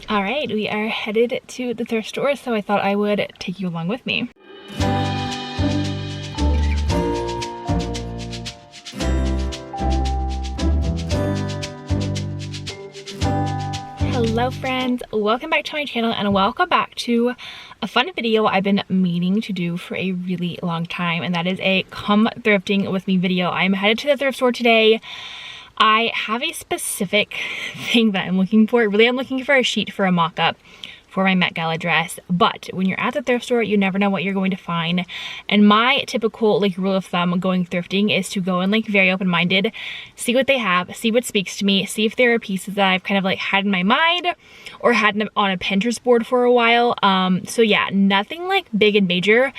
All right, we are headed to the thrift store, so I thought I would take you along with me. Hello friends, welcome back to my channel and welcome back to a fun video I've been meaning to do for a really long time, and that is a come thrifting with me video. I'm headed to the thrift store today. I have a specific thing that I'm looking for. Really, I'm looking for a sheet for a mock-up for my Met Gala dress, but when you're at the thrift store, you never know what you're going to find. And my typical rule of thumb going thrifting is to go in very open-minded, see what they have, see what speaks to me, see if there are pieces that I've kind of had in my mind or had on a Pinterest board for a while. So yeah, nothing big and major.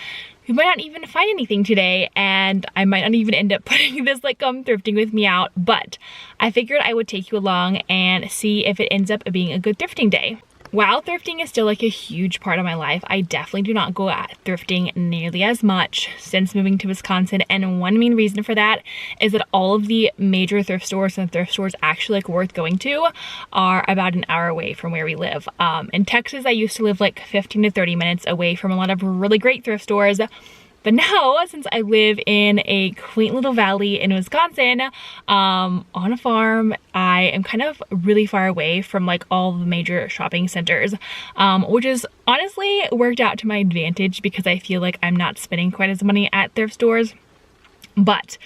We might not even find anything today, and I might not even end up putting this come thrifting with me out, but I figured I would take you along and see if it ends up being a good thrifting day. While thrifting is still a huge part of my life, I definitely do not go at thrifting nearly as much since moving to Wisconsin, and one main reason for that is that all of the major thrift stores and thrift stores actually worth going to are about an hour away from where we live. In Texas, I used to live 15 to 30 minutes away from a lot of really great thrift stores. But now, since I live in a quaint little valley in Wisconsin, on a farm, I am kind of really far away from all the major shopping centers, which is honestly worked out to my advantage because I feel like I'm not spending quite as much money at thrift stores. But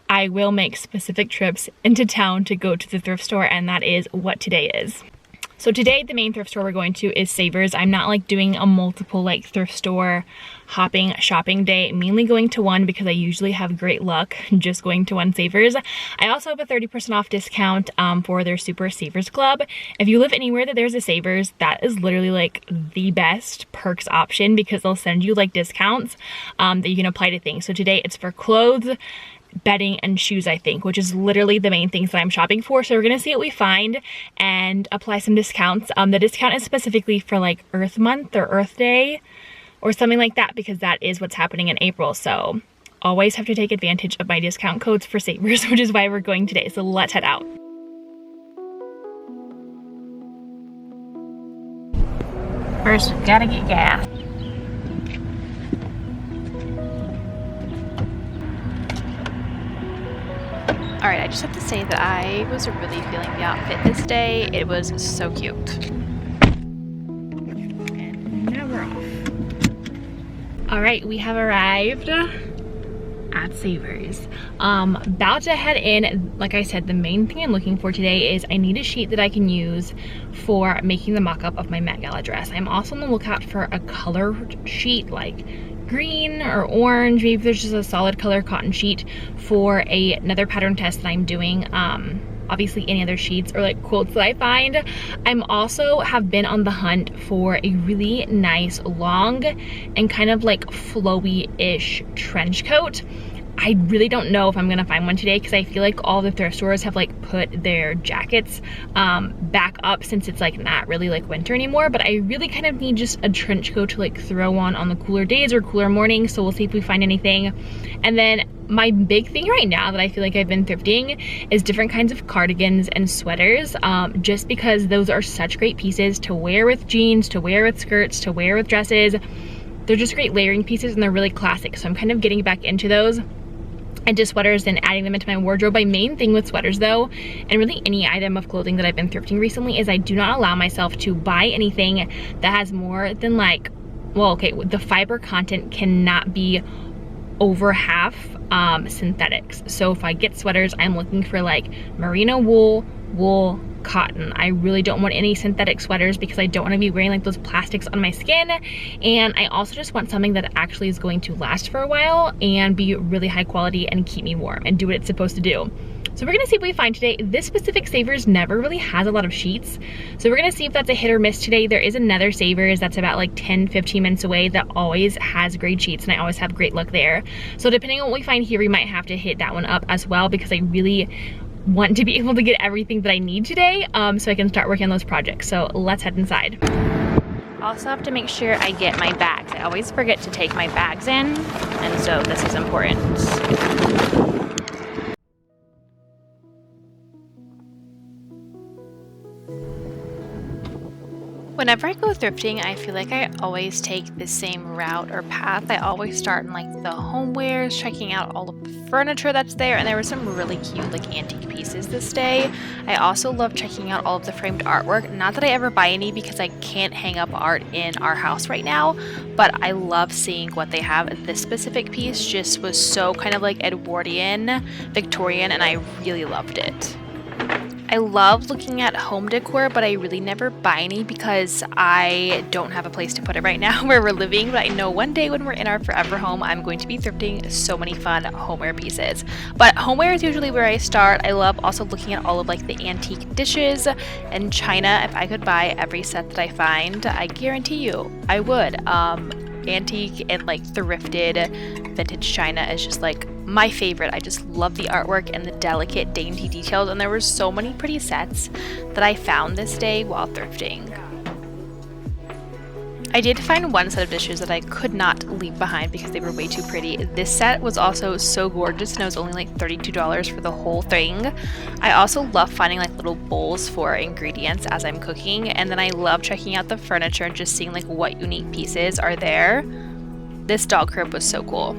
I will make specific trips into town to go to the thrift store, and that is what today is. So today, the main thrift store we're going to is Savers. I'm not doing a multiple thrift store shopping day, mainly going to one because I usually have great luck just going to one Savers. I also have a 30% off discount for their Super Savers Club. If you live anywhere that there's a Savers, that is literally the best perks option because they'll send you discounts that you can apply to things. So today it's for clothes, bedding, and shoes, I think, which is literally the main things that I'm shopping for. So we're gonna see what we find and apply some discounts. The discount is specifically for Earth Month or Earth Day or something like that because that is what's happening in April. So always have to take advantage of my discount codes for Savers, which is why we're going today. So let's head out. First, gotta get gas. Alright, I just have to say that I was really feeling the outfit this day. It was so cute. And now we're off. Alright, we have arrived at Savers. About to head in. Like I said, the main thing I'm looking for today is I need a sheet that I can use for making the mock-up of my Met Gala dress. I'm also on the lookout for a color sheet green or orange. Maybe there's just a solid color cotton sheet for another pattern test that I'm doing. Obviously any other sheets or quotes that I find. I'm also have been on the hunt for a really nice long and kind of flowy-ish trench coat. I really don't know if I'm gonna find one today because I feel all the thrift stores have put their jackets back up since it's not really winter anymore, but I really kind of need just a trench coat to throw on the cooler days or cooler mornings. So we'll see if we find anything. And then my big thing right now that I feel I've been thrifting is different kinds of cardigans and sweaters, just because those are such great pieces to wear with jeans, to wear with skirts, to wear with dresses. They're just great layering pieces and they're really classic. So I'm kind of getting back into those and just sweaters and adding them into my wardrobe. My main thing with sweaters though, and really any item of clothing that I've been thrifting recently, is I do not allow myself to buy anything that has more than the fiber content cannot be over half synthetics. So if I get sweaters, I'm looking for merino wool, cotton. I really don't want any synthetic sweaters because I don't want to be wearing those plastics on my skin, and I also just want something that actually is going to last for a while and be really high quality and keep me warm and do what it's supposed to do. So we're gonna see what we find today. This specific Savers never really has a lot of sheets, so we're gonna see if that's a hit or miss today. There is another Savers that's about 10-15 minutes away that always has great sheets, and I always have great luck there. So depending on what we find here, we might have to hit that one up as well because I really want to be able to get everything that I need today so I can start working on those projects. So let's head inside. Also have to make sure I get my bags. I always forget to take my bags in, and so this is important. Whenever I go thrifting, I feel like I always take the same route or path. I always start in like the homewares, checking out all of the furniture that's there, and there were some really cute like antique pieces this day. I also love checking out all of the framed artwork. Not that I ever buy any because I can't hang up art in our house right now, but I love seeing what they have. This specific piece just was so kind of like Edwardian, Victorian, and I really loved it. I love looking at home decor, but I really never buy any because I don't have a place to put it right now where we're living. But I know one day when we're in our forever home, I'm going to be thrifting so many fun homeware pieces. But homeware is usually where I start. I love also looking at all of like the antique dishes and china. If I could buy every set that I find, I guarantee you I would. Antique and like thrifted vintage china is just like my favorite. I just love the artwork and the delicate, dainty details, and there were so many pretty sets that I found this day while thrifting. I did find one set of dishes that I could not leave behind because they were way too pretty. This set was also so gorgeous, and it was only like $32 for the whole thing. I also love finding like little bowls for ingredients as I'm cooking, and then I love checking out the furniture and just seeing like what unique pieces are there. This dog crib was so cool.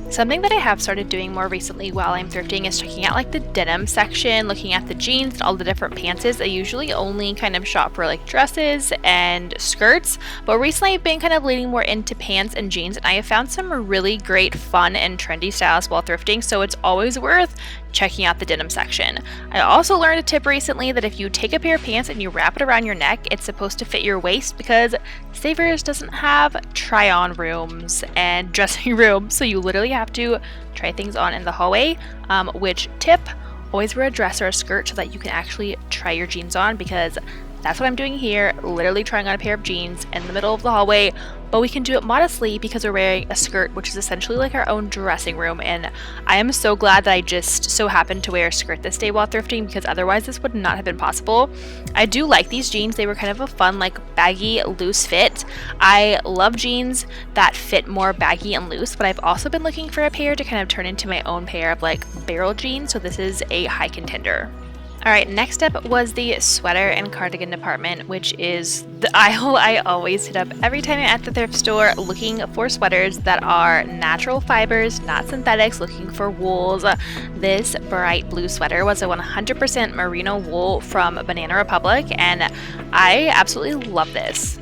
Something that I have started doing more recently while I'm thrifting is checking out like the denim section, looking at the jeans and all the different pantses. I usually only kind of shop for like dresses and skirts, but recently I've been kind of leaning more into pants and jeans, and I have found some really great fun and trendy styles while thrifting, so it's always worth checking out the denim section. I also learned a tip recently that if you take a pair of pants and you wrap it around your neck, it's supposed to fit your waist because Savers doesn't have try-on rooms and dressing rooms, so you literally have to try things on in the hallway. Which tip, always wear a dress or a skirt so that you can actually try your jeans on, because that's what I'm doing here, literally trying on a pair of jeans in the middle of the hallway. But we can do it modestly because we're wearing a skirt, which is essentially like our own dressing room. And I am so glad that I just so happened to wear a skirt this day while thrifting, because otherwise this would not have been possible. I do like these jeans. They were kind of a fun, like baggy, loose fit. I love jeans that fit more baggy and loose, but I've also been looking for a pair to kind of turn into my own pair of like barrel jeans. So this is a high contender. Alright, next up was the sweater and cardigan department, which is the aisle I always hit up every time I'm at the thrift store looking for sweaters that are natural fibers, not synthetics, looking for wools. This bright blue sweater was a 100% merino wool from Banana Republic, and I absolutely love this.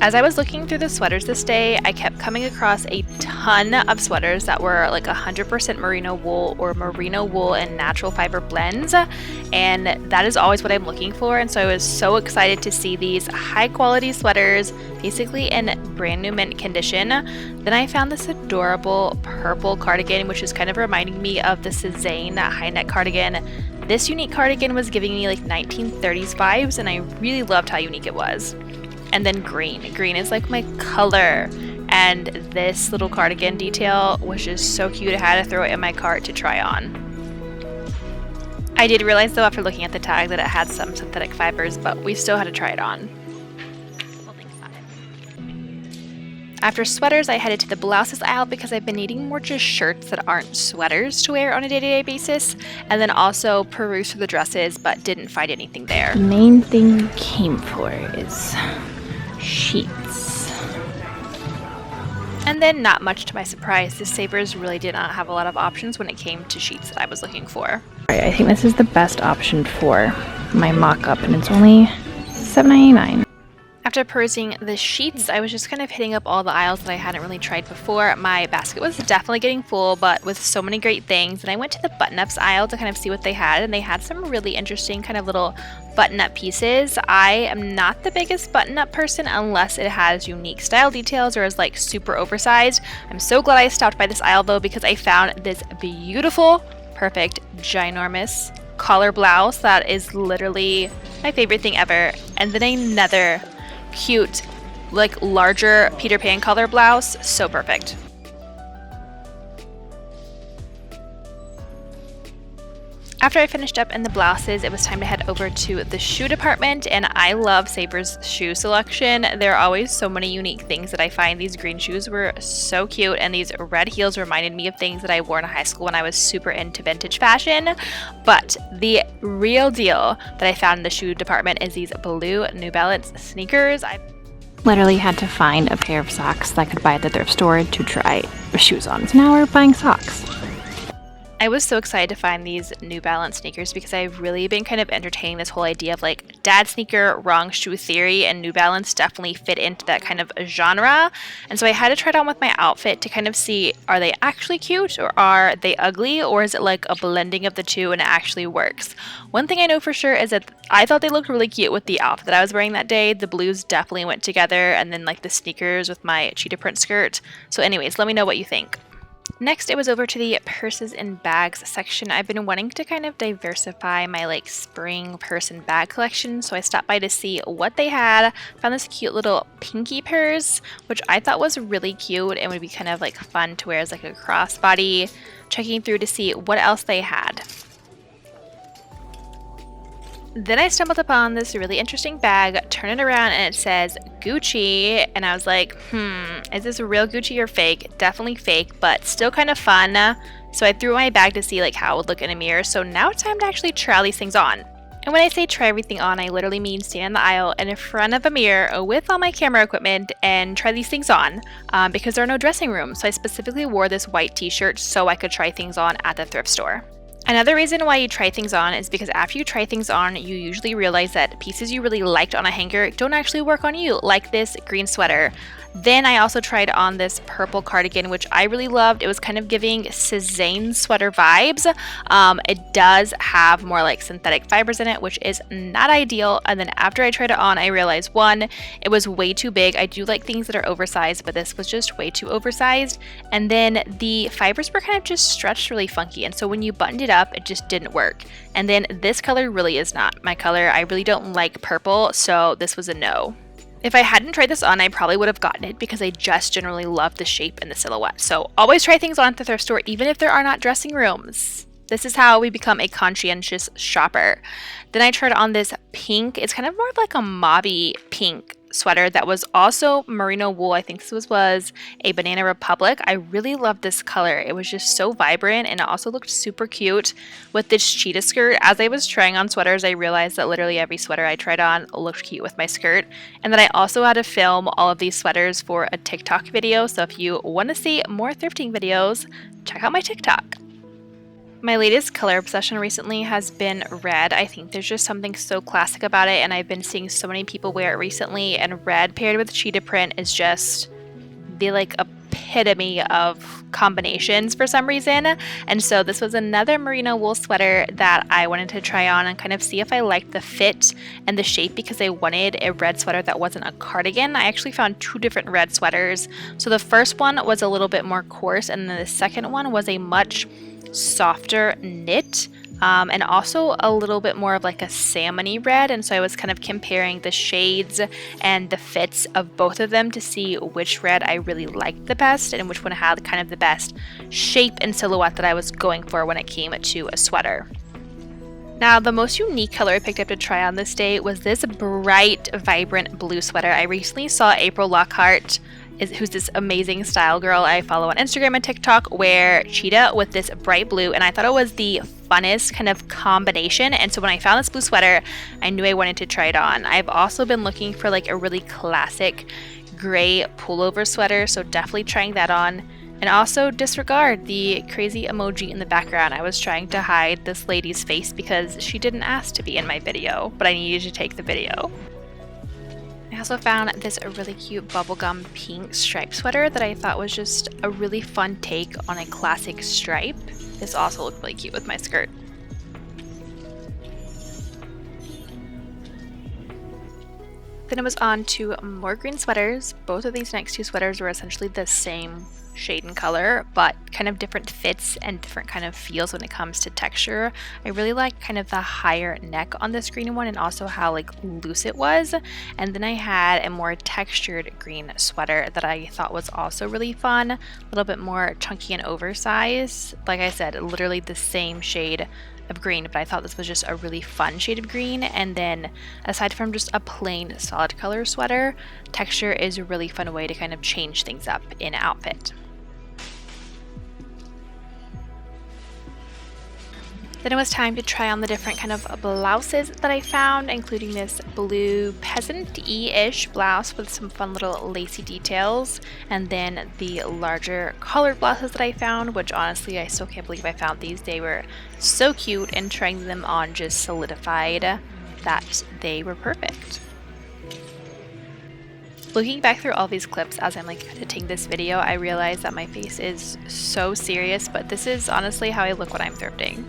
As I was looking through the sweaters this day, I kept coming across a ton of sweaters that were like 100% merino wool or merino wool and natural fiber blends, and that is always what I'm looking for. And so I was so excited to see these high quality sweaters basically in brand new mint condition. Then I found this adorable purple cardigan, which is kind of reminding me of the Suzanne high neck cardigan. This unique cardigan was giving me like 1930s vibes, and I really loved how unique it was. And then green. Green is like my color. And this little cardigan detail was just so cute. I had to throw it in my cart to try on. I did realize though after looking at the tag that it had some synthetic fibers, but we still had to try it on. After sweaters, I headed to the blouses aisle because I've been needing more just shirts that aren't sweaters to wear on a day-to-day basis, and then also peruse for the dresses, but didn't find anything there. The main thing we came for is sheets. And then, not much to my surprise, the Savers really did not have a lot of options when it came to sheets that I was looking for. Alright, I think this is the best option for my mock-up, and it's only $7.99. After perusing the sheets, I was just kind of hitting up all the aisles that I hadn't really tried before. My basket was definitely getting full, but with so many great things. And I went to the button-ups aisle to kind of see what they had, and they had some really interesting kind of little button-up pieces. I am not the biggest button-up person unless it has unique style details or is like super oversized. I'm so glad I stopped by this aisle though, because I found this beautiful, perfect, ginormous collar blouse that is literally my favorite thing ever. And then another cute, like larger Peter Pan collar blouse, so perfect. After I finished up in the blouses, it was time to head over to the shoe department, and I love Savers' shoe selection. There are always so many unique things that I find. These green shoes were so cute, and these red heels reminded me of things that I wore in high school when I was super into vintage fashion. But the real deal that I found in the shoe department is these blue New Balance sneakers. I literally had to find a pair of socks that I could buy at the thrift store to try shoes on. So now we're buying socks. I was so excited to find these New Balance sneakers because I've really been kind of entertaining this whole idea of like dad sneaker, wrong shoe theory, and New Balance definitely fit into that kind of genre. And so I had to try it on with my outfit to kind of see, are they actually cute or are they ugly, or is it like a blending of the two and it actually works? One thing I know for sure is that I thought they looked really cute with the outfit that I was wearing that day. The blues definitely went together, and then like the sneakers with my cheetah print skirt. So anyways, let me know what you think. Next, it was over to the purses and bags section. I've been wanting to kind of diversify my like spring purse and bag collection, so I stopped by to see what they had. Found this cute little pinky purse, which I thought was really cute and would be kind of like fun to wear as like a crossbody. Checking through to see what else they had. Then I stumbled upon this really interesting bag, turn it around, and it says Gucci, and I was like, is this real Gucci or fake? Definitely fake, but still kind of fun. So I threw my bag to see like how it would look in a mirror, so now it's time to actually try all these things on. And when I say try everything on, I literally mean stand in the aisle and in front of a mirror with all my camera equipment and try these things on because there are no dressing rooms, so I specifically wore this white t-shirt so I could try things on at the thrift store. Another reason why you try things on is because after you try things on, you usually realize that pieces you really liked on a hanger don't actually work on you, like this green sweater. Then I also tried on this purple cardigan, which I really loved. It was kind of giving Suzanne sweater vibes. It does have more like synthetic fibers in it, which is not ideal. And then after I tried it on, I realized one, it was way too big. I do like things that are oversized, but this was just way too oversized. And then the fibers were kind of just stretched really funky. And so when you buttoned it up, it just didn't work. And then this color really is not my color. I really don't like purple, so this was a no. If I hadn't tried this on, I probably would have gotten it because I just generally love the shape and the silhouette. So always try things on at the thrift store, even if there are not dressing rooms. This is how we become a conscientious shopper. Then I tried on this pink, it's kind of more of like a mauve-y pink sweater that was also merino wool. I think this was a Banana Republic. I really loved this color. It was just so vibrant and it also looked super cute with this cheetah skirt. As I was trying on sweaters, I realized that literally every sweater I tried on looked cute with my skirt, and then I also had to film all of these sweaters for a TikTok video. So if you want to see more thrifting videos, check out my TikTok. My latest color obsession recently has been red. I think there's just something so classic about it, and I've been seeing so many people wear it recently, and red paired with cheetah print is just the like epitome of combinations for some reason. And so this was another merino wool sweater that I wanted to try on and kind of see if I liked the fit and the shape, because I wanted a red sweater that wasn't a cardigan. I actually found two different red sweaters. So the first one was a little bit more coarse, and then the second one was a much softer knit and also a little bit more of like a salmony red. And so I was kind of comparing the shades and the fits of both of them to see which red I really liked the best and which one had kind of the best shape and silhouette that I was going for when it came to a sweater. Now, the most unique color I picked up to try on this day was this bright, vibrant blue sweater. I recently saw April Lockhart, who's this amazing style girl I follow on Instagram and TikTok, wear cheetah with this bright blue, and I thought it was the funnest kind of combination. And so when I found this blue sweater, I knew I wanted to try it on. I've also been looking for like a really classic gray pullover sweater, so definitely trying that on. And also disregard the crazy emoji in the background. I was trying to hide this lady's face because she didn't ask to be in my video, but I needed to take the video. I also found this really cute bubblegum pink stripe sweater that I thought was just a really fun take on a classic stripe. This also looked really cute with my skirt. Then it was on to more green sweaters. Both of these next two sweaters were essentially the same shade and color, but kind of different fits and different kind of feels when it comes to texture. I really like kind of the higher neck on this green one and also how like loose it was. And then I had a more textured green sweater that I thought was also really fun, a little bit more chunky and oversized. Like I said, literally the same shade of green, but I thought this was just a really fun shade of green. And then aside from just a plain solid color sweater, texture is a really fun way to kind of change things up in an outfit. Then it was time to try on the different kind of blouses that I found, including this blue peasant-y-ish blouse with some fun little lacy details, and then the larger collared blouses that I found, which honestly I still can't believe I found these. They were so cute, and trying them on just solidified that they were perfect. Looking back through all these clips as I'm like editing this video, I realize that my face is so serious, but this is honestly how I look when I'm thrifting.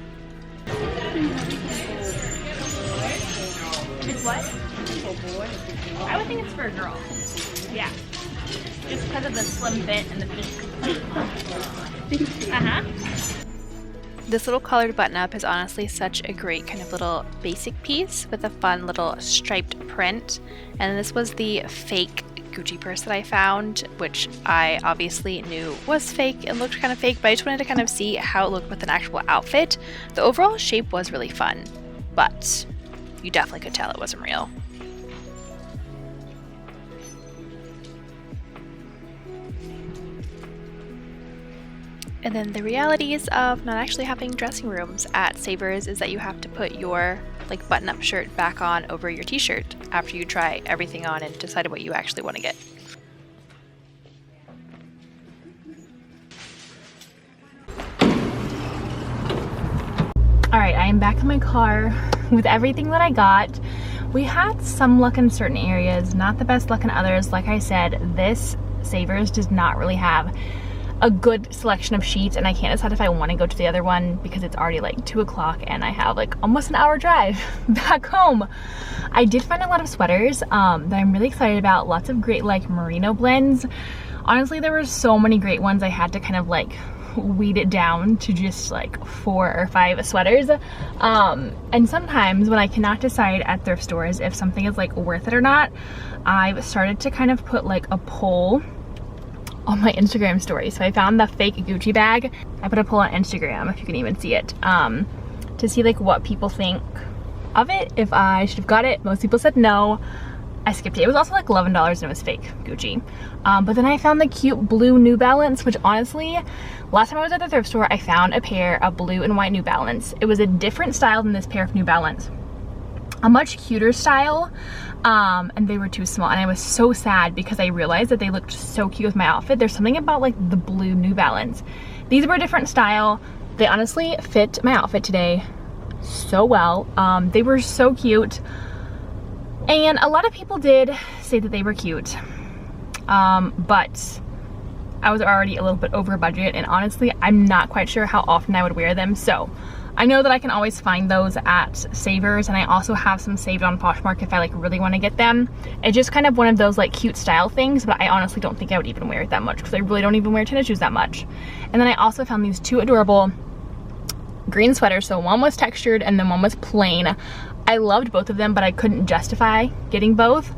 It's what? I would think it's for a girl. Yeah. Just because of the slim fit and the fit. This little collared button-up is honestly such a great kind of little basic piece with a fun little striped print. And this was the fake Gucci purse that I found, which I obviously knew was fake and looked kind of fake, but I just wanted to kind of see how it looked with an actual outfit. The overall shape was really fun, but you definitely could tell it wasn't real. And then the realities of not actually having dressing rooms at Savers is that you have to put your like button-up shirt back on over your t-shirt after you try everything on and decide what you actually want to get. Alright, I am back in my car with everything that I got. We had some luck in certain areas, not the best luck in others. Like I said, this Savers does not really have a good selection of sheets, and I can't decide if I want to go to the other one because it's already like 2 o'clock and I have like almost an hour drive back home. I did find a lot of sweaters that I'm really excited about. Lots of great like merino blends. Honestly, there were so many great ones. I had to kind of like weed it down to just like 4 or 5 sweaters. And sometimes when I cannot decide at thrift stores if something is like worth it or not, I've started to kind of put like a poll on my Instagram story. So I found the fake Gucci bag. I put a poll on Instagram, if you can even see it, to see like what people think of it, if I should have got it. Most people said no. I skipped it. It was also like $11 and it was fake Gucci. But then I found the cute blue New Balance, which honestly, last time I was at the thrift store, I found a pair of blue and white New Balance. It was a different style than this pair of New Balance. A much cuter style, and they were too small, and I was so sad because I realized that they looked so cute with my outfit. There's something about like the blue New Balance. These were a different style. They honestly fit my outfit today so well. They were so cute, and a lot of people did say that they were cute, but I was already a little bit over budget, and honestly I'm not quite sure how often I would wear them. So I know that I can always find those at Savers, and I also have some saved on Poshmark if I like really want to get them. It's just kind of one of those like cute style things, but I honestly don't think I would even wear it that much because I really don't even wear tennis shoes that much. And then I also found these 2 adorable green sweaters. So one was textured and then one was plain. I loved both of them, but I couldn't justify getting both.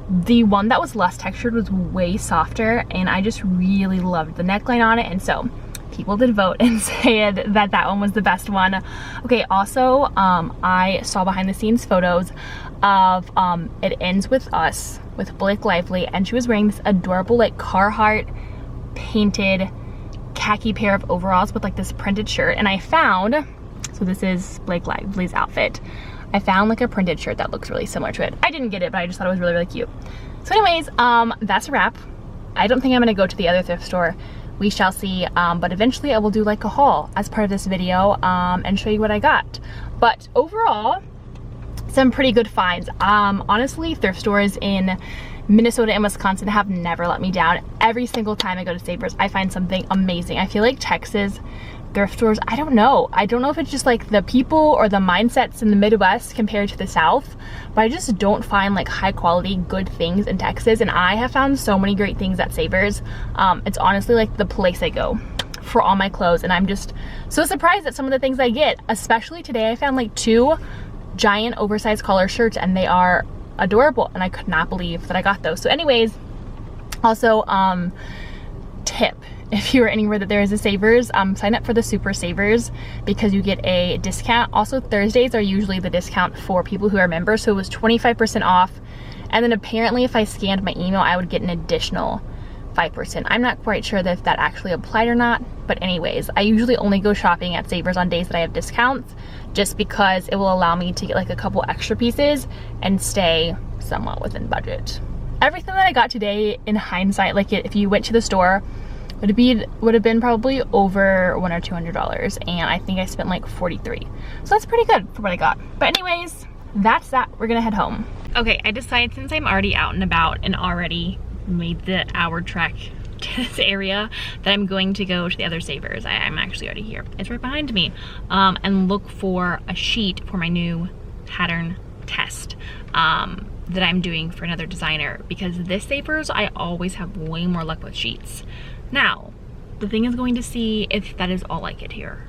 The one that was less textured was way softer, and I just really loved the neckline on it, and so people did vote and said that that one was the best one. Okay, also I saw behind the scenes photos of It Ends With Us with Blake Lively, and she was wearing this adorable like Carhartt painted khaki pair of overalls with like this printed shirt. And I found, so this is Blake Lively's outfit, I found like a printed shirt that looks really similar to it. I didn't get it, but I just thought it was really, really cute. So anyways, that's a wrap. I don't think I'm gonna go to the other thrift store. We shall see, but eventually I will do like a haul as part of this video and show you what I got. But overall, some pretty good finds. Honestly, thrift stores in Minnesota and Wisconsin have never let me down. Every single time I go to Savers, I find something amazing. I feel like Texas thrift stores, I don't know if it's just like the people or the mindsets in the Midwest compared to the South, but I just don't find like high quality good things in Texas, and I have found so many great things at Savers. It's honestly like the place I go for all my clothes, and I'm just so surprised at some of the things I get. Especially today, I found like 2 giant oversized collar shirts, and they are adorable, and I could not believe that I got those. So anyways, also tip, if you are anywhere that there is a Savers, sign up for the Super Savers because you get a discount. Also, Thursdays are usually the discount for people who are members, so it was 25% off. And then apparently if I scanned my email, I would get an additional 5%. I'm not quite sure if that actually applied or not, but anyways, I usually only go shopping at Savers on days that I have discounts, just because it will allow me to get like a couple extra pieces and stay somewhat within budget. Everything that I got today, in hindsight, like if you went to the store, would have been probably over $100 or $200, and I think I spent like 43. So that's pretty good for what I got. But anyways, that's that. We're gonna head home. Okay, I decided, since I'm already out and about and already made the hour trek to this area, that I'm going to go to the other Savers. I'm actually already here. It's right behind me. And look for a sheet for my new pattern test that I'm doing for another designer, because this Savers, I always have way more luck with sheets. Now, the thing is going to see if that is all I get here.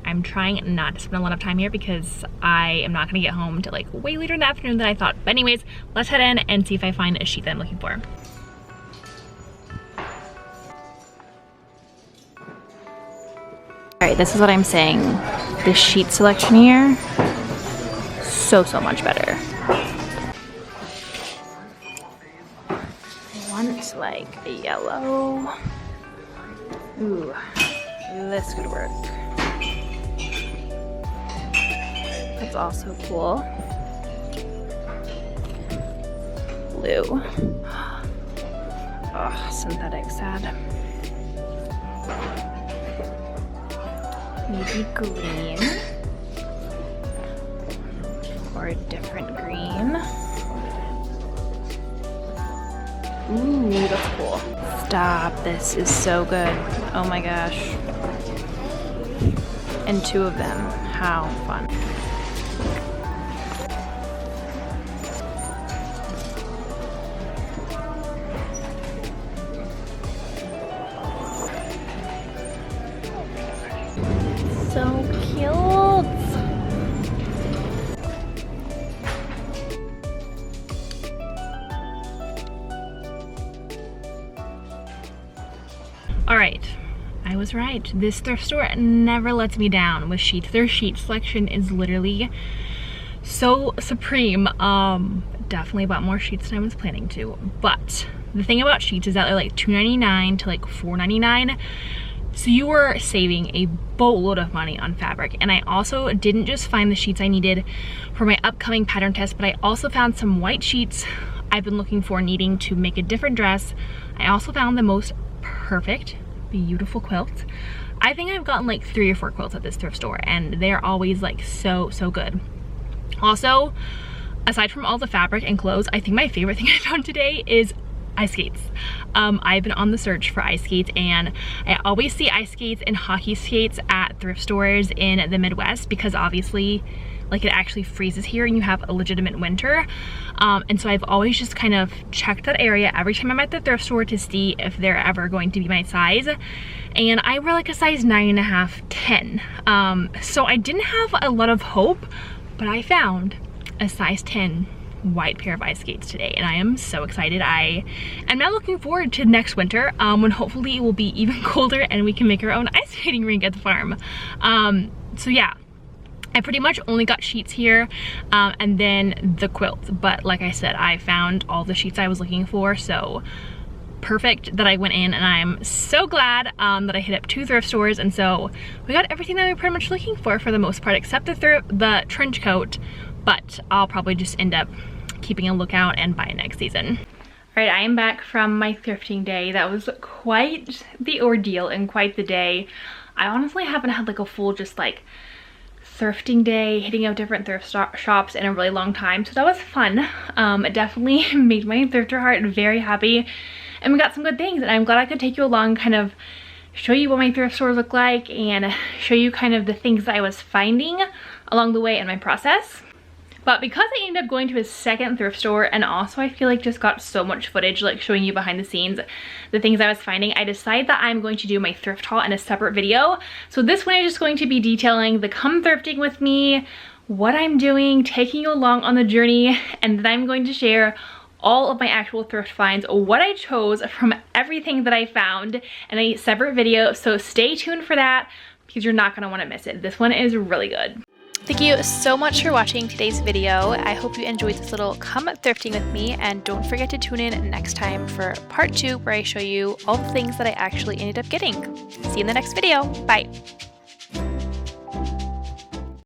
I'm trying not to spend a lot of time here because I am not gonna get home till like way later in the afternoon than I thought. But anyways, let's head in and see if I find a sheet that I'm looking for. All right, this is what I'm saying. The sheet selection here, so much better. One's like a yellow. Ooh, this could work. That's also cool. Blue. Oh, synthetic, sad. Maybe green. Or a different green. Ooh, that's cool. Stop, this is so good. Oh my gosh. And 2 of them, how fun. So cute. All right, I was right. This thrift store never lets me down with sheets. Their sheet selection is literally so supreme. Definitely bought more sheets than I was planning to, but the thing about sheets is that they're like $2.99 to like $4.99. So you were saving a boatload of money on fabric. And I also didn't just find the sheets I needed for my upcoming pattern test, but I also found some white sheets I've been looking for, needing to make a different dress. I also found the most perfect, beautiful quilts. I think I've gotten like 3 or 4 quilts at this thrift store, and they're always like so good. Also, aside from all the fabric and clothes, I think my favorite thing I found today is ice skates. I've been on the search for ice skates, and I always see ice skates and hockey skates at thrift stores in the Midwest, because obviously like it actually freezes here and you have a legitimate winter. And so I've always just kind of checked that area every time I'm at the thrift store to see if they're ever going to be my size. And I wear like a size 9.5, 10. So I didn't have a lot of hope, but I found a size 10 white pair of ice skates today, and I am so excited. I am now looking forward to next winter, when hopefully it will be even colder and we can make our own ice skating rink at the farm. So yeah, I pretty much only got sheets here, and then the quilts, but like I said, I found all the sheets I was looking for, so perfect that I went in, and I'm so glad that I hit up 2 thrift stores, and so we got everything that we were pretty much looking for the most part, except the trench coat, but I'll probably just end up keeping a lookout and buy next season. All right, I am back from my thrifting day. That was quite the ordeal and quite the day. I honestly haven't had like a full just like thrifting day, hitting up different thrift shops in a really long time, so that was fun. It definitely made my thrifter heart very happy, and we got some good things, and I'm glad I could take you along, kind of show you what my thrift stores look like and show you kind of the things that I was finding along the way in my process. But because I ended up going to a second thrift store, and also I feel like just got so much footage like showing you behind the scenes the things I was finding, I decided that I'm going to do my thrift haul in a separate video. So this one is just going to be detailing the come thrifting with me, what I'm doing, taking you along on the journey, and then I'm going to share all of my actual thrift finds, what I chose from everything that I found in a separate video. So stay tuned for that, because you're not going to want to miss it. This one is really good. Thank you so much for watching today's video. I hope you enjoyed this little come thrifting with me, and don't forget to tune in next time for part 2 where I show you all the things that I actually ended up getting. See you in the next video. Bye!